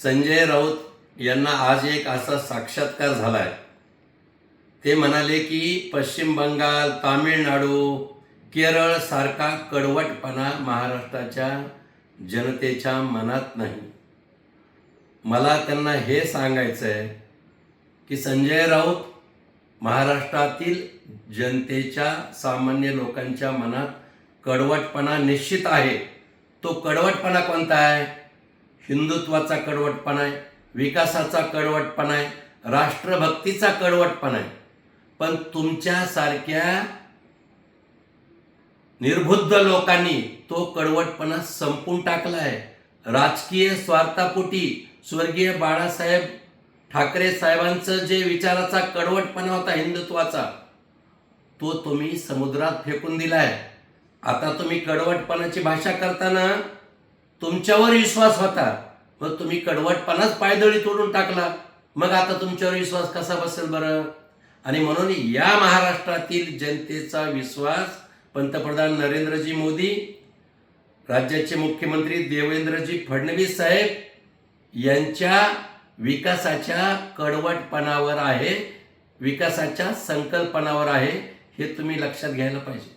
संजय राऊत यांना आज एक असा साक्षात्कार झालाय. ते म्हणाले की पश्चिम बंगाल, तामिळनाडू, केरळ सारखा कडवटपणा महाराष्ट्राच्या जनतेच्या मनात नाही. मला त्यांना हे सांगायचं आहे की संजय राऊत महाराष्ट्रातील जनतेच्या, सामान्य लोकांच्या मनात कडवटपणा निश्चित आहे. तो कडवटपणा कोणता आहे? हिंदुत्वाचा कडवटपणा आहे, विकासाचा कडवटपणा आहे, राष्ट्रभक्तीचा कडवटपणा आहे. पण तुमच्यासारख्या निर्बुद्ध लोकांनी तो कडवटपणा संपून टाकला आहे. राजकीय स्वार्थापोटी स्वर्गीय बाळासाहेब ठाकरे साहेबांचं जे विचाराचा कडवटपणा होता हिंदुत्वाचा, तो तुम्ही समुद्रात फेकून दिलाय. आता तुम्ही कडवटपणाची भाषा करताना तुमच्यावर विश्वास होता, मग तुम्ही कडवटपणाच पायदळी तोडून टाकला. मग आता तुमच्यावर विश्वास कसा बसेल बरं? आणि म्हणून या महाराष्ट्रातील जनतेचा विश्वास पंतप्रधान नरेंद्रजी मोदी, राज्याचे मुख्यमंत्री देवेंद्रजी फडणवीस साहेब यांच्या विकासाच्या कडवटपणावर आहे, विकासाच्या संकल्पनावर आहे. हे तुम्ही लक्षात घ्यायला पाहिजे.